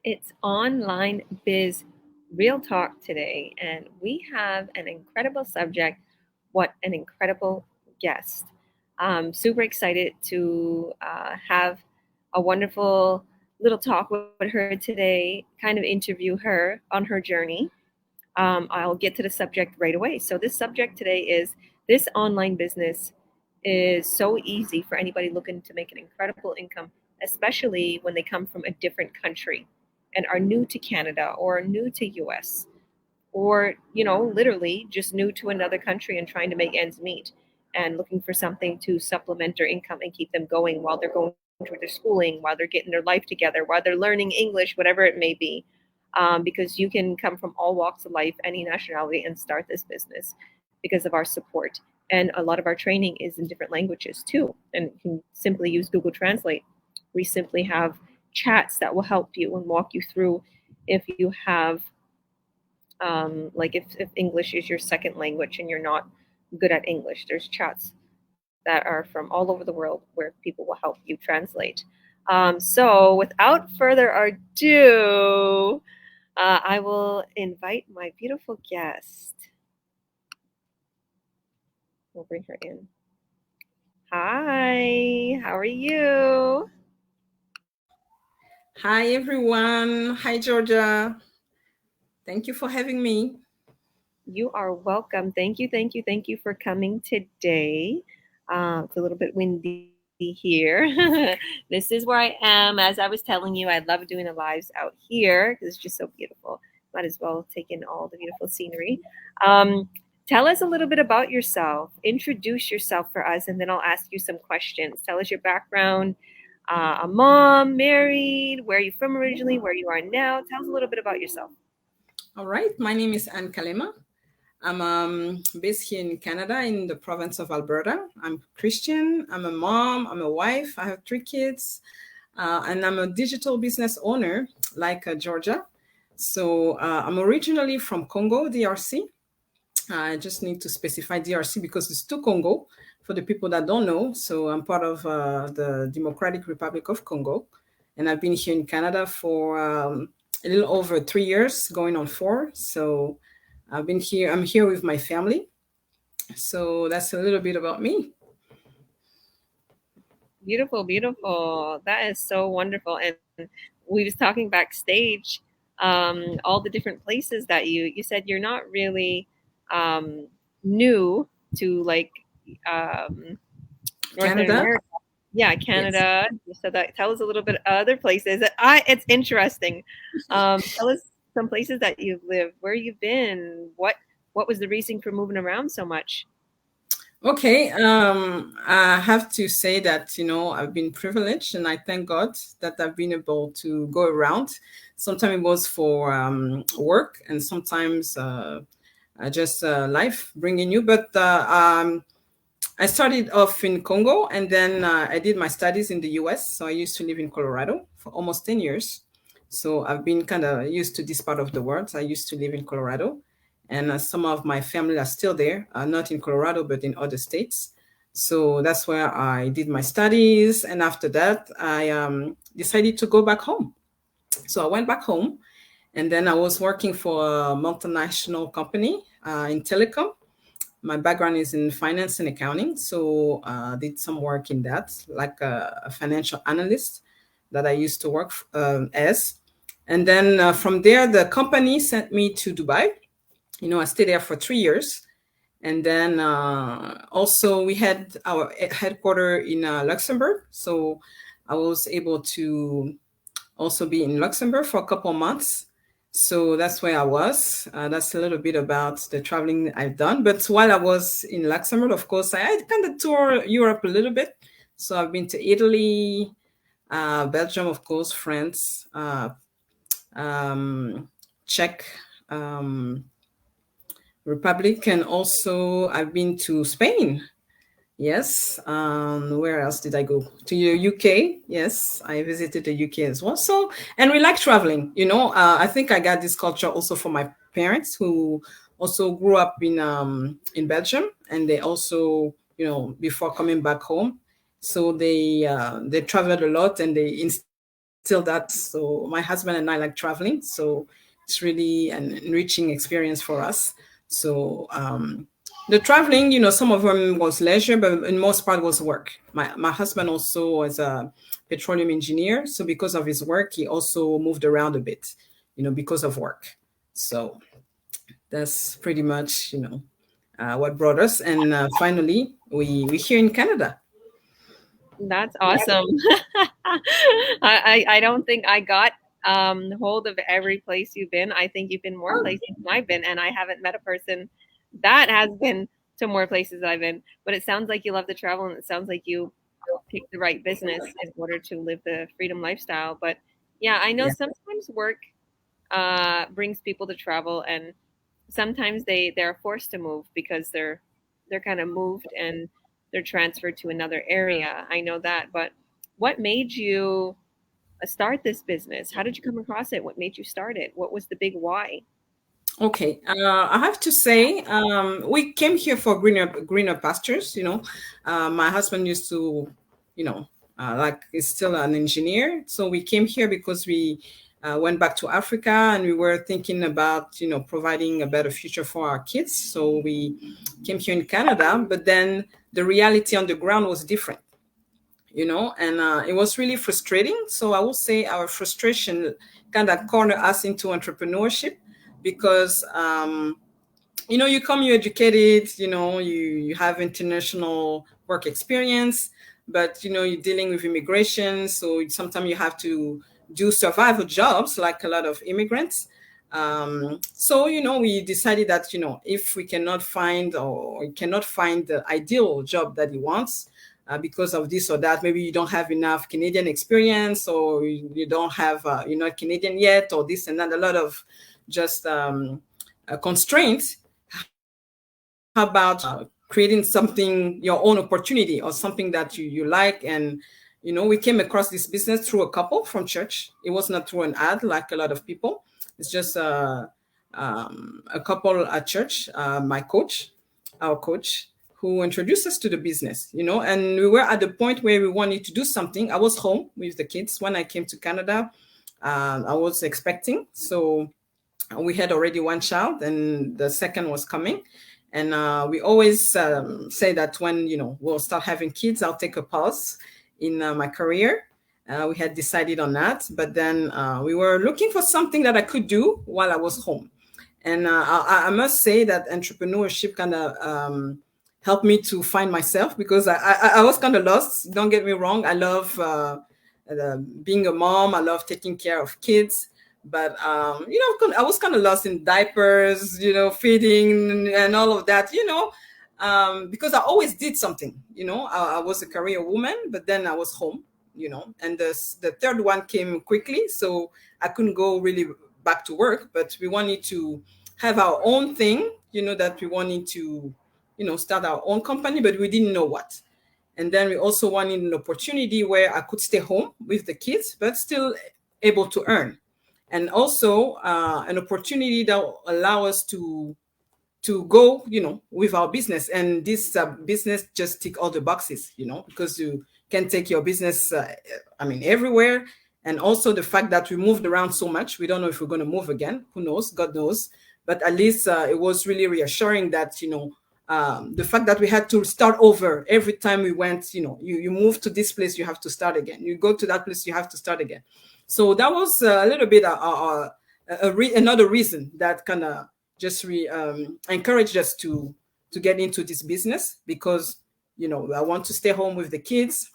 It's Online Biz Real Talk today, and we have an incredible subject. What an incredible guest! Super excited to have a wonderful little talk with her today, kind of interview her on her journey. I'll get to the subject right away. So, this subject today is this online business is so easy for anybody looking to make an incredible income, especially when they come from a different country and are new to Canada or new to US or, literally just new to another country and trying to make ends meet and looking for something to supplement their income and keep them going while they're going through their schooling, while they're getting their life together, while they're learning English, whatever it may be. Because you can come from all walks of life, any nationality, and start this business because of our support. And a lot of our training is in different languages too. And you can simply use Google Translate. We simply have chats that will help you and walk you through if you have, like if English is your second language and you're not good at English, there's chats that are from all over the world where people will help you translate. So without further ado, I will invite my beautiful guest. We'll bring her in. Hi, how are you? Hi, everyone. Hi, Georgia. Thank you for having me. You are welcome. Thank you, thank you, thank you for coming today. It's a little bit windy here. This is where I am. As I was telling you, I love doing the lives out here because it's just so beautiful. Might as well take in all the beautiful scenery. Um, Tell us a little bit about yourself. Introduce yourself for us, and then I'll ask you some questions. Tell us your background. A mom, married, where are you from originally, where you are now. Tell us a little bit about yourself. All right. My name is Anne Kalema. I'm based here in Canada in the province of Alberta. I'm Christian. I'm a mom. I'm a wife. I have 3 kids. And I'm a digital business owner like Georgia. So I'm originally from Congo, DRC. I just need to specify DRC because it's two Congo for the people that don't know. So I'm part of the Democratic Republic of Congo. And I've been here in Canada for a little over 3 years, going on 4. So I'm here with my family. So that's a little bit about me. Beautiful, beautiful. That is so wonderful. And we was talking backstage, all the different places that you said you're not really new to like um, Northern Canada? America. Yeah, Yes. Canada. So that tell us a little bit of other places. It's interesting. Tell us some places that you've lived, where you've been, what was the reason for moving around so much? Okay, I have to say that, I've been privileged and I thank God that I've been able to go around. Sometimes it was for work and sometimes just life bringing you. But I started off in Congo and then I did my studies in the US. So I used to live in Colorado for almost 10 years. So I've been kind of used to this part of the world. I used to live in Colorado and some of my family are still there, not in Colorado, but in other states. So that's where I did my studies. And after that, I decided to go back home. So I went back home and then I was working for a multinational company in telecom. My background is in finance and accounting, so did some work in that, like a financial analyst that I used to work as. And then from there, the company sent me to Dubai. I stayed there for 3 years. And then also we had our headquarter in Luxembourg. So I was able to also be in Luxembourg for a couple of months. So that's where I was. That's a little bit about the traveling I've done. But while I was in Luxembourg, of course, I had kind of toured Europe a little bit. So I've been to Italy, Belgium, of course, France, Czech Republic, and also I've been to Spain. Yes. Where else did I go? To the UK. Yes, I visited the UK as well. So, and we like traveling. I think I got this culture also from my parents who also grew up in Belgium, and they also, before coming back home, so they traveled a lot and they instilled till that. So my husband and I like traveling. So it's really an enriching experience for us. So the traveling, some of them was leisure, but in most part was work. My husband also was a petroleum engineer. So because of his work, he also moved around a bit, because of work. So that's pretty much, what brought us. And finally, we here in Canada. That's awesome. I don't think I got hold of every place you've been. I think you've been more places than I've been, and I haven't met a person that has been to more places than I've been. But it sounds like you love to travel, and it sounds like you picked the right business in order to live the freedom lifestyle. But yeah, I know Yeah. sometimes work brings people to travel, and sometimes they're forced to move because they're kind of moved and they're transferred to another area. I know that, but what made you start this business? How did you come across it? What made you start it? What was the big why? Okay, I have to say, we came here for greener pastures. My husband used to, like is still an engineer, so we came here because we went back to Africa and we were thinking about, providing a better future for our kids. So we came here in Canada, but then the reality on the ground was different. And it was really frustrating. So I will say our frustration kind of cornered us into entrepreneurship because you come, you're educated, you have international work experience, but you're dealing with immigration, so sometimes you have to do survival jobs like a lot of immigrants. So we decided that if we cannot find or he cannot find the ideal job that he wants, because of this or that, maybe you don't have enough Canadian experience, or you don't have you're not Canadian yet, or this and that, a lot of just constraints. How about creating something, your own opportunity, or something that you like? And we came across this business through a couple from church. It was not through an ad like a lot of people. It's just a couple at church, our coach, who introduced us to the business. And we were at the point where we wanted to do something. I was home with the kids when I came to Canada. I was expecting, so we had already one child and the second was coming. And we always say that when we'll start having kids, I'll take a pause in my career. We had decided on that, but then we were looking for something that I could do while I was home. And I must say that entrepreneurship kind of helped me to find myself, because I was kind of lost. Don't get me wrong. I love being a mom. I love taking care of kids. But I was kind of lost in diapers, feeding and all of that, because I always did something. I was a career woman, but then I was home, and the third one came quickly, so I couldn't go really back to work. But we wanted to have our own thing, that we wanted to, start our own company, but we didn't know what. And then we also wanted an opportunity where I could stay home with the kids, but still able to earn. And also an opportunity that will allow us to go, with our business. And this business just tick all the boxes, because you can take your business, everywhere. And also the fact that we moved around so much, we don't know if we're going to move again. Who knows? God knows. But at least it was really reassuring that, the fact that we had to start over every time we went, you move to this place, you have to start again. You go to that place, you have to start again. So that was a little bit another reason that kind of just encouraged us to get into this business, because I want to stay home with the kids.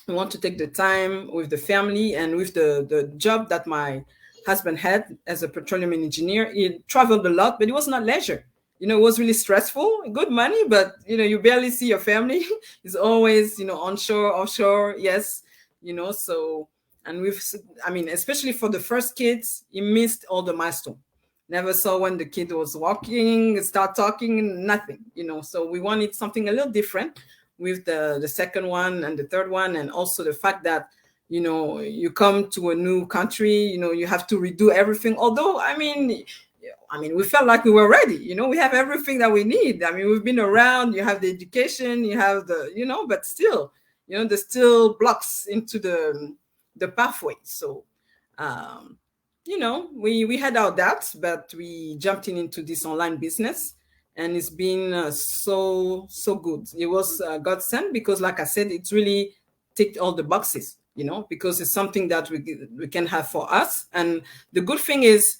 I want to take the time with the family, and with the job that my husband had as a petroleum engineer. He traveled a lot, but it was not leisure. It was really stressful, good money, but you barely see your family. It's always onshore, offshore. Yes, so. And especially for the first kids, he missed all the milestone. Never saw when the kid was walking, start talking, nothing. So we wanted something a little different with the second one and the third one. And also the fact that you come to a new country, you have to redo everything. Although we felt like we were ready. We have everything that we need. We've been around. You have the education, you have but still, there's still blocks into the pathway. So um, we had our doubts, but we jumped into this online business, and it's been so good. It was godsend because, like I said, it's really ticked all the boxes. Because it's something that we can have for us. And the good thing is,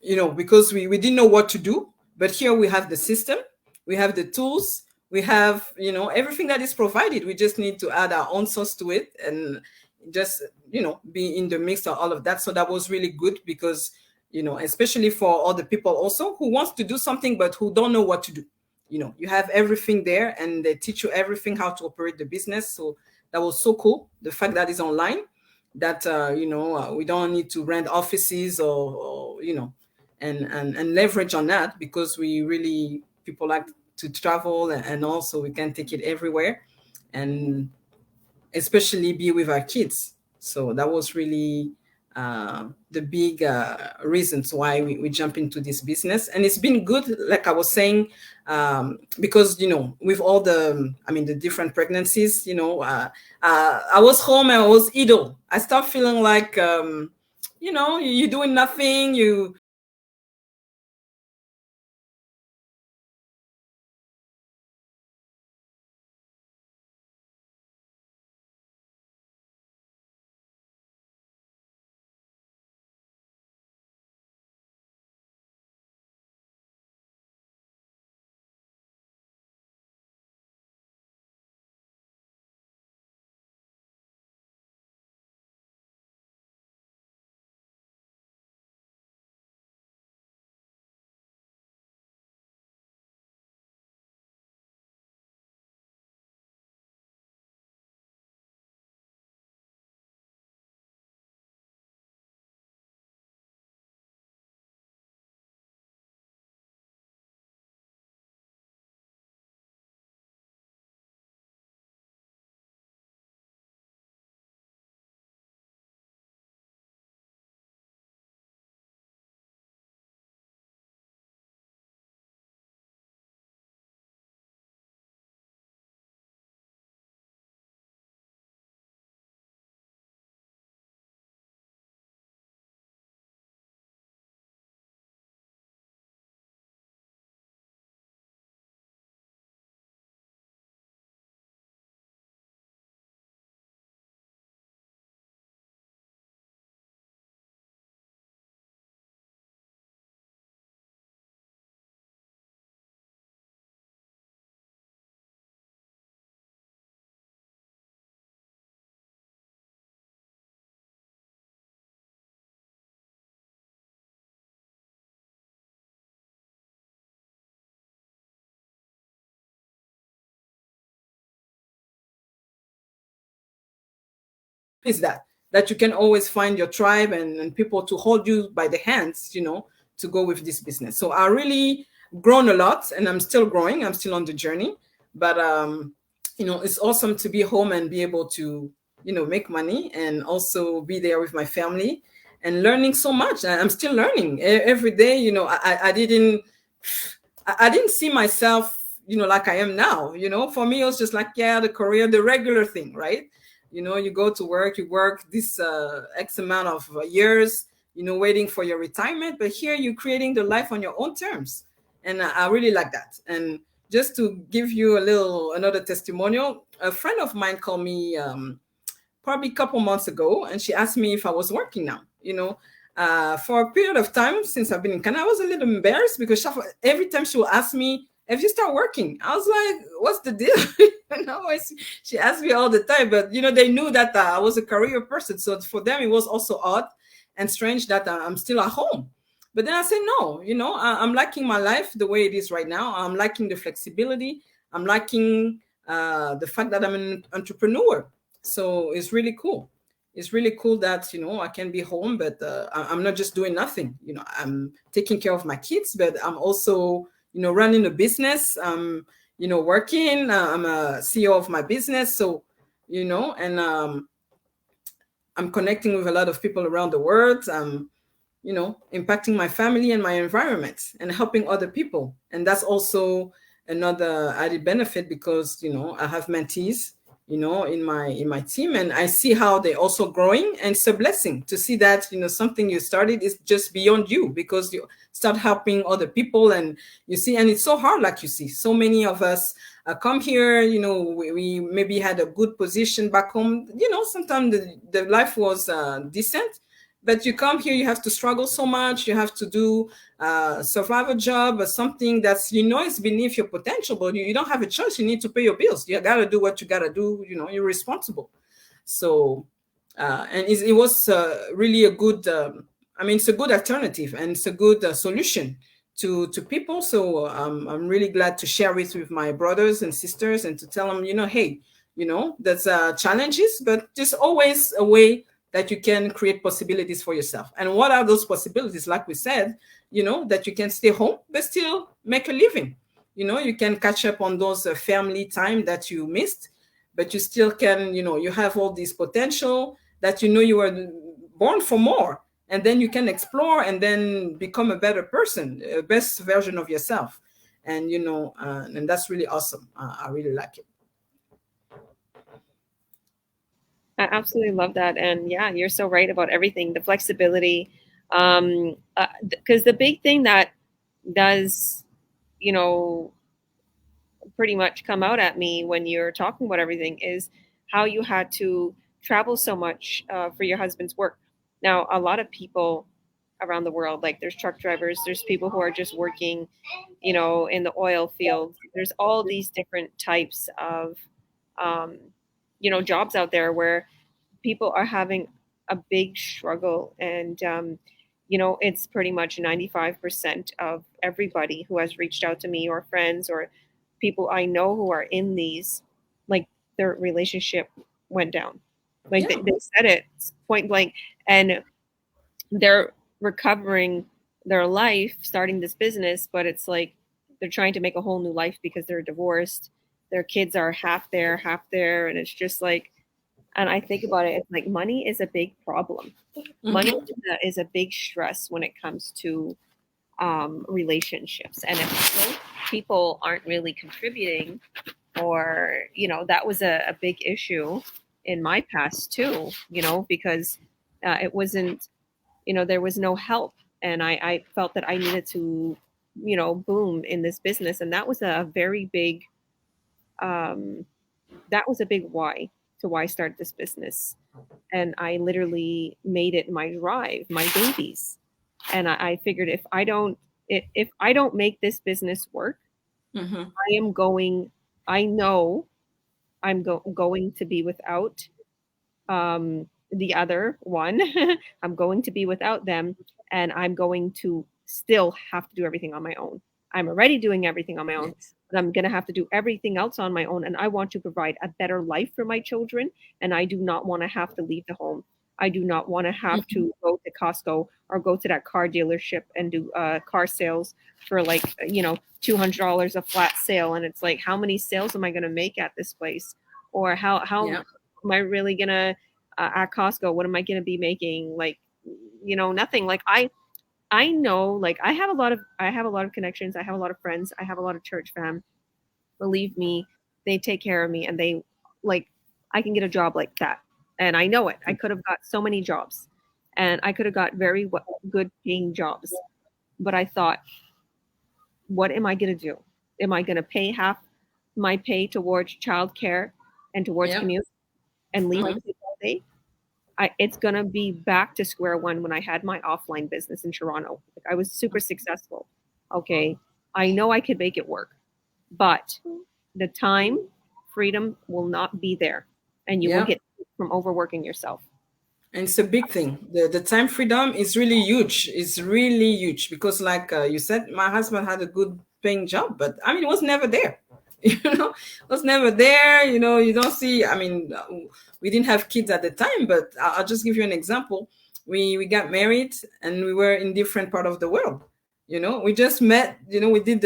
because we didn't know what to do, but here we have the system, we have the tools, we have, everything that is provided. We just need to add our own sauce to it and just, be in the mix of all of that. So that was really good because, especially for other people also who wants to do something, but who don't know what to do. You have everything there and they teach you everything, how to operate the business. So that was so cool. The fact that it's online, that, we don't need to rent offices or and leverage on that, because we really, people like to travel, and also we can take it everywhere, and especially be with our kids. So that was really the big reasons why we jump into this business. And it's been good, like I was saying, because, with all the different pregnancies, I was home and I was idle. I start feeling like, you're doing nothing. You is that you can always find your tribe, and people to hold you by the hands, to go with this business. So I really grown a lot, and I'm still growing. I'm still on the journey, but it's awesome to be home and be able to, make money and also be there with my family and learning so much. I'm still learning every day. I didn't see myself, like I am now. For me, it was just like, yeah, the career, the regular thing, right? You go to work, you work this X amount of years, waiting for your retirement. But here you're creating the life on your own terms. And I really like that. And just to give you another testimonial, a friend of mine called me probably a couple months ago, and she asked me if I was working now. For a period of time since I've been in Canada, I was a little embarrassed because every time she would ask me, "Have you started working?" I was like, "What's the deal?" She asked me all the time, but they knew that I was a career person, so for them it was also odd and strange that I'm still at home. But then I said, no, I'm liking my life the way it is right now. I'm liking the flexibility. I'm liking the fact that I'm an entrepreneur. So it's really cool. It's really cool that I can be home, but I'm not just doing nothing. I'm taking care of my kids, but I'm also running a business. Working. I'm a CEO of my business, so and I'm connecting with a lot of people around the world. Impacting my family and my environment and helping other people. And that's also another added benefit because, I have mentees, in my team, and I see how they're also growing, and it's a blessing to see that something you started is just beyond you, because you start helping other people, and you see, and it's so hard, like you see so many of us come here, we maybe had a good position back home, sometimes the life was decent, but you come here, you have to struggle so much, you have to do survive a job or something that's is beneath your potential, but you don't have a choice. You need to pay your bills. You got to do what you got to do. You're responsible. So and it was really a good it's a good alternative, and it's a good solution to people. So I'm really glad to share it with my brothers and sisters, and to tell them, hey, there's challenges, but there's always a way that you can create possibilities for yourself. And what are those possibilities? Like we said, that you can stay home but still make a living. You can catch up on those family time that you missed, but you still can, you have all this potential that you were born for more, and then you can explore and then become a better person, a best version of yourself. And and that's really awesome. I really like it. I absolutely love that. And yeah, you're so right about everything, the flexibility. Because the big thing that does, you know, pretty much come out at me when you're talking about everything is how you had to travel so much for your husband's work. Now, a lot of people around the world, like there's truck drivers, there's people who are just working, in the oil field. There's all these different types of, um, jobs out there where people are having a big struggle. And it's pretty much 95% of everybody who has reached out to me, or friends, or people I know who are in these, like, their relationship went down. Like, Yeah. they said it point blank. And they're recovering their life, starting this business, but it's like they're trying to make a whole new life because they're divorced. Their kids are half there, half there. And it's just like, and I think about it, it's like money is a big problem. Money Hmm. is a big stress when it comes to relationships. And if both people aren't really contributing, or, that was a big issue in my past too, because it wasn't, there was no help. And I felt that I needed to, boom in this business. And that was a very big, um, that was a big why to why I started this business. And I literally made it my drive, my babies. And I figured if I don't make this business work, Hmm. I am going. I know I'm going to be without the other one. I'm going to be without them, and I'm going to still have to do everything on my own. I'm already doing everything on my own, Yes. but I'm going to have to do everything else on my own. And I want to provide a better life for my children. And I do not want to have to leave the home. I do not want to have Hmm. to go to Costco or go to that car dealership and do car sales for, like, $200 a flat sale. And it's like, how many sales am I going to make at this place? Or how Yeah. am I really going to at Costco? What am I going to be making? Like, nothing. Like, I know, like, I have a lot of connections. I have a lot of friends. I have a lot of church fam. Believe me, they take care of me, and they, like, I can get a job like that. And I know it. I could have got so many jobs, and I could have got very good paying jobs. But I thought, what am I going to do? Am I going to pay half my pay towards childcare and towards Yeah. commute and leave my Hmm. kids all day? It's gonna be back to square one when I had my offline business in Toronto. Like, I was super successful. Okay, I know I could make it work, but the time freedom will not be there, and you will Yeah. get from overworking yourself. And it's a big thing. The time freedom is really huge. It's really huge because, like you said, my husband had a good paying job, but it was never there. It was never there. You don't see. We didn't have kids at the time, but I'll just give you an example. We got married and we were in different part of the world. We just met. We did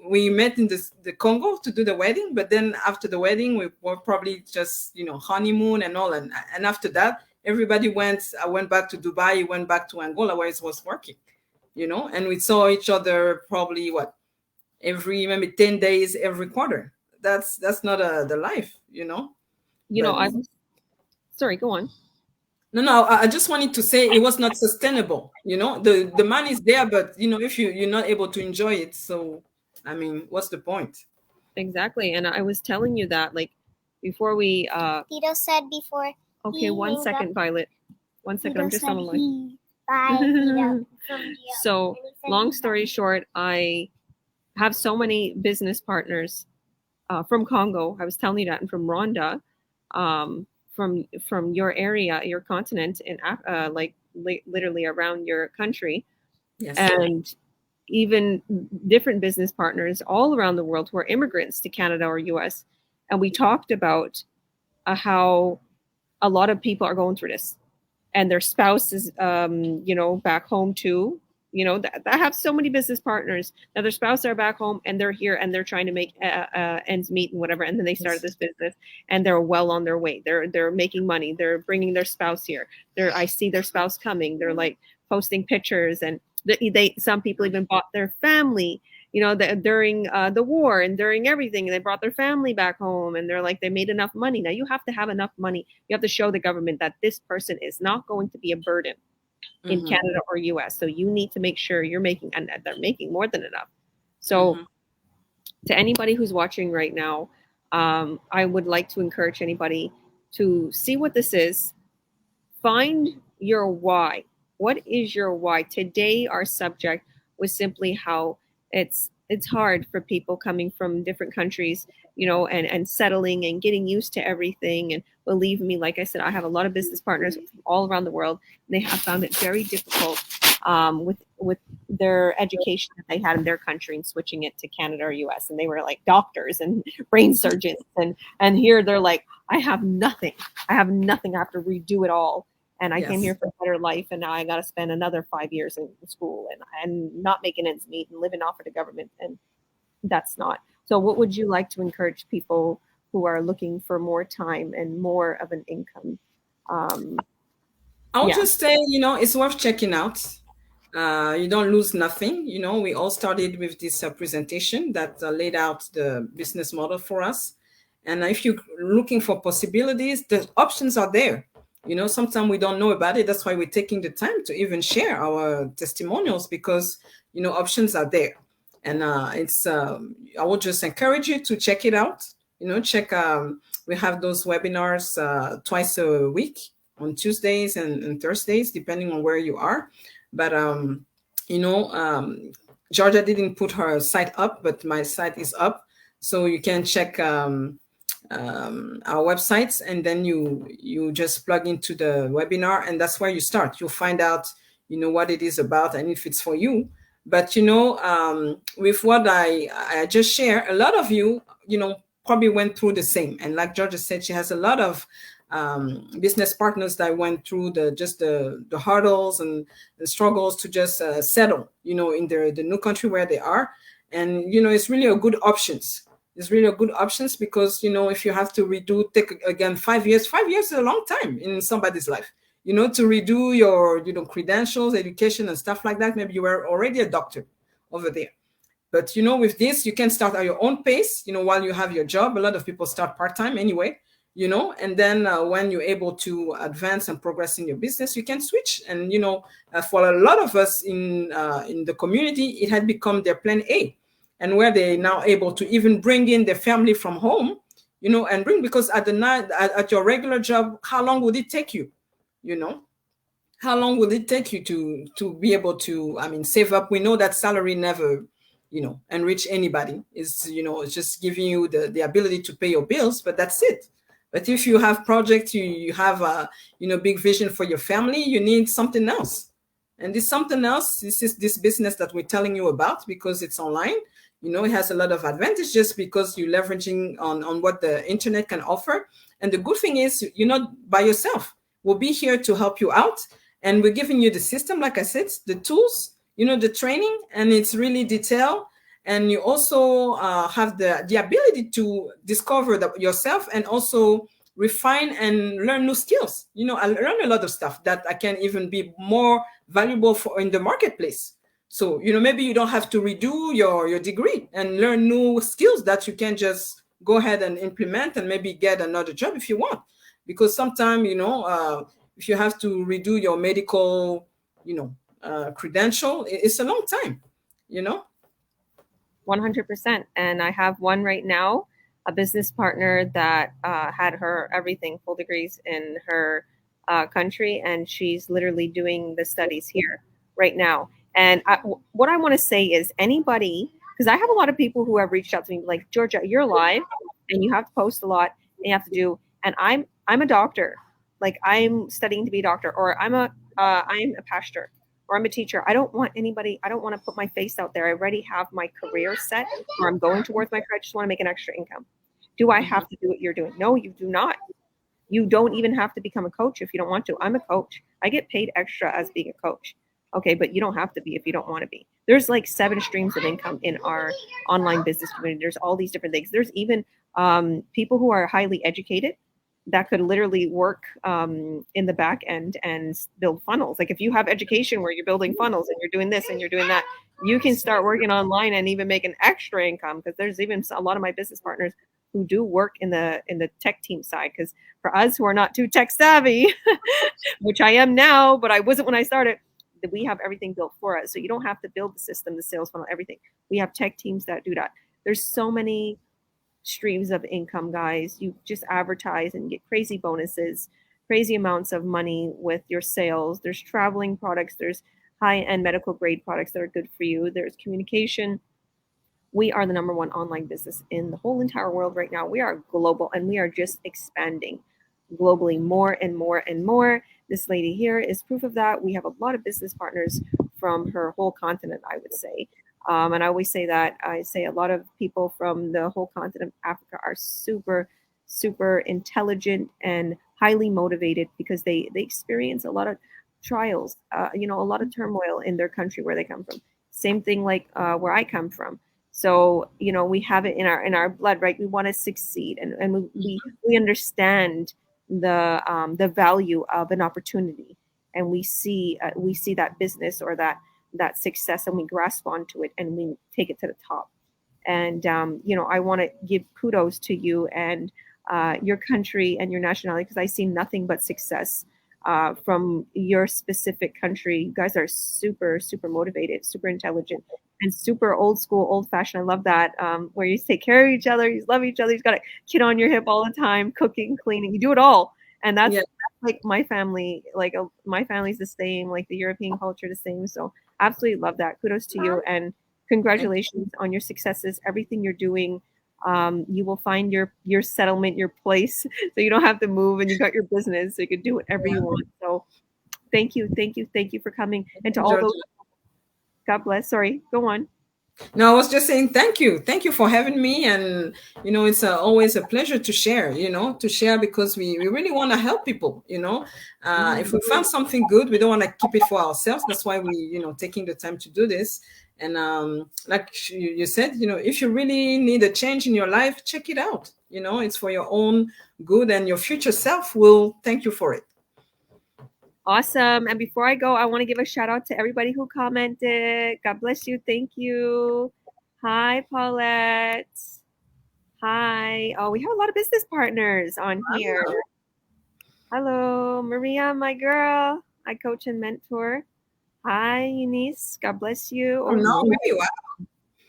we met in the Congo to do the wedding, but then after the wedding, we were probably just honeymoon and all, and after that, everybody went. I went back to Dubai. Went back to Angola where it was working. And we saw each other probably what every maybe 10 days every quarter. that's not the life, You know, but I was sorry, go on. no, I just wanted to say it was not sustainable. The money is there, but if you're not able to enjoy it, so I mean, what's the point? Exactly. And I was telling you that like before we Tito said before. okay, one second, Violet. One second, I'm just on the line. Bye, Tito. So, long story short, I have so many business partners from Congo. I was telling you that, and from Rwanda, from your area, your continent, in like literally around your country, Yes. and even different business partners all around the world who are immigrants to Canada or US. And we talked about how a lot of people are going through this, and their spouse is, back home too. I have so many business partners now. Their spouse are back home, and they're here, and they're trying to make ends meet and whatever. And then they started this business, and they're well on their way. They're making money. They're bringing their spouse here. I see their spouse coming. They're like posting pictures, and they some people even bought their family, during the war and during everything, and they brought their family back home, and they're like, they made enough money. Now you have to have enough money. You have to show the government that this person is not going to be a burden in Canada or US. So you need to make sure you're making, and they're making more than enough. So to anybody who's watching right now, I would like to encourage anybody to see what this is. Find your why. What is your why? Today, our subject was simply how it's hard for people coming from different countries, and settling and getting used to everything. And believe me, like I said, I have a lot of business partners all around the world, and they have found it very difficult with their education that they had in their country and switching it to Canada or US. And they were like doctors and brain surgeons, and here they're like, I have nothing. I have nothing. I have to redo it all. And I came here for a better life, and now I got to spend another 5 years in school and not making ends meet and living off of the government. And that's not. So what would you like to encourage people who are looking for more time and more of an income? I'll just say, it's worth checking out. You don't lose nothing. We all started with this presentation that laid out the business model for us. And if you're looking for possibilities, the options are there. Sometimes we don't know about it. That's why we're taking the time to even share our testimonials, because, options are there. And I would just encourage you to check it out. We have those webinars twice a week on Tuesdays and Thursdays, depending on where you are. But, Georgia didn't put her site up, but my site is up. So you can check our websites, and then you just plug into the webinar, and that's where you start. You'll find out, what it is about and if it's for you. But, with what I just share, a lot of you, probably went through the same. And like Georgia said, she has a lot of business partners that went through the hurdles and the struggles to just settle, in the new country where they are. And, it's really a good options. It's really a good options because, if you have to take again 5 years, 5 years is a long time in somebody's life, to redo your, credentials, education and stuff like that. Maybe you were already a doctor over there. But, with this, you can start at your own pace, while you have your job. A lot of people start part-time anyway, and then when you're able to advance and progress in your business, you can switch. And, for a lot of us in the community, it had become their plan A. And where they're now able to even bring in their family from home, and because at your regular job, how long would it take you? How long will it take you to be able to, save up? We know that salary never, enrich anybody. It's just giving you the ability to pay your bills, but that's it. But if you have projects, you have a, big vision for your family, you need something else. And this something else, this is this business that we're telling you about, because it's online. It has a lot of advantages because you're leveraging on what the internet can offer. And the good thing is, you're not by yourself. We'll be here to help you out. And we're giving you the system, like I said, the tools, the training, and it's really detailed. And you also have the ability to discover yourself and also refine and learn new skills. I learned a lot of stuff that I can even be more valuable for in the marketplace. So, maybe you don't have to redo your degree and learn new skills that you can just go ahead and implement and maybe get another job if you want. Because sometimes, if you have to redo your medical, credential, it's a long time, you know. 100%. And I have one right now, a business partner that had her everything, full degrees in her country, and she's literally doing the studies here right now. And what I want to say is anybody, because I have a lot of people who have reached out to me like, Georgia, you're live and you have to post a lot and you have to do, and I'm a doctor, like I'm studying to be a doctor, or I'm a pastor, or I'm a teacher. I don't want anybody, I don't want to put my face out there. I already have my career set where I'm going towards my career. I just want to make an extra income. Do I have to do what you're doing? No, you do not. You don't even have to become a coach if you don't want to. I'm a coach. I get paid extra as being a coach. Okay, but you don't have to be if you don't want to be. There's like 7 streams of income in our online business community. There's all these different things. There's even people who are highly educated that could literally work in the back end and build funnels. Like if you have education where you're building funnels and you're doing this and you're doing that, you can start working online and even make an extra income, because there's even a lot of my business partners who do work in the tech team side. Because for us who are not too tech savvy, which I am now, but I wasn't when I started, that we have everything built for us. So you don't have to build the system, the sales funnel, everything. We have tech teams that do that. There's so many streams of income, guys. You just advertise and get crazy bonuses, crazy amounts of money with your sales. There's traveling products, there's high-end medical grade products that are good for you. There's communication. We are the number one online business in the whole entire world right now. We are global and we are just expanding globally more and more and more. This lady here is proof of that. We have a lot of business partners from her whole continent, I would say. And I always say that. I say a lot of people from the whole continent of Africa are super, super intelligent and highly motivated because they experience a lot of trials, a lot of turmoil in their country where they come from. Same thing like where I come from. So we have it in our blood, right? We want to succeed, and we understand the value of an opportunity, and we see that business or that success, and we grasp onto it and we take it to the top. And I want to give kudos to you and your country and your nationality, because I see nothing but success from your specific country. You guys are super, super motivated, super intelligent, and super old school, old fashioned. I love that. Where you take care of each other, you love each other. You've got a kid on your hip all the time, cooking, cleaning. You do it all, and that's like my family. Like my family's the same. Like the European culture, the same. So absolutely love that. Kudos to you, and congratulations on your successes. Everything you're doing. You will find your settlement, your place, so you don't have to move, and you got your business, so you can do whatever you want. So thank you, thank you, thank you for coming, and to all those. God bless. Sorry, go on. No, I was just saying thank you. Thank you for having me. And, it's always a pleasure to share, because we really want to help people, If we found something good, we don't want to keep it for ourselves. That's why we, taking the time to do this. And like you said, if you really need a change in your life, check it out. It's for your own good, and your future self will thank you for it. Awesome. And before I go, I want to give a shout out to everybody who commented. God bless you. Thank you. Hi, Paulette. Hi. Oh, we have a lot of business partners on here. Hello, Maria, my girl. I coach and mentor. Hi, Eunice. God bless you. Oh,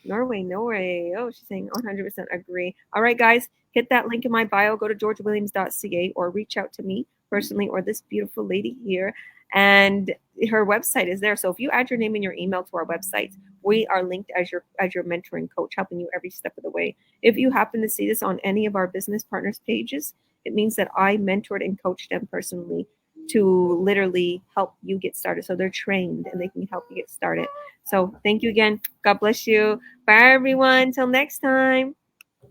Norway. Norway. Oh, she's saying 100% agree. All right, guys, hit that link in my bio. Go to georgiawilliams.ca or reach out to me personally or this beautiful lady here. And her website is there. So if you add your name and your email to our website, we are linked as your mentoring coach, helping you every step of the way. If you happen to see this on any of our business partners pages, it means that I mentored and coached them personally to literally help you get started. So they're trained and they can help you get started. So thank you again. God bless you. Bye, everyone. Till next time.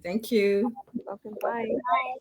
Thank you. Welcome. Bye. Bye.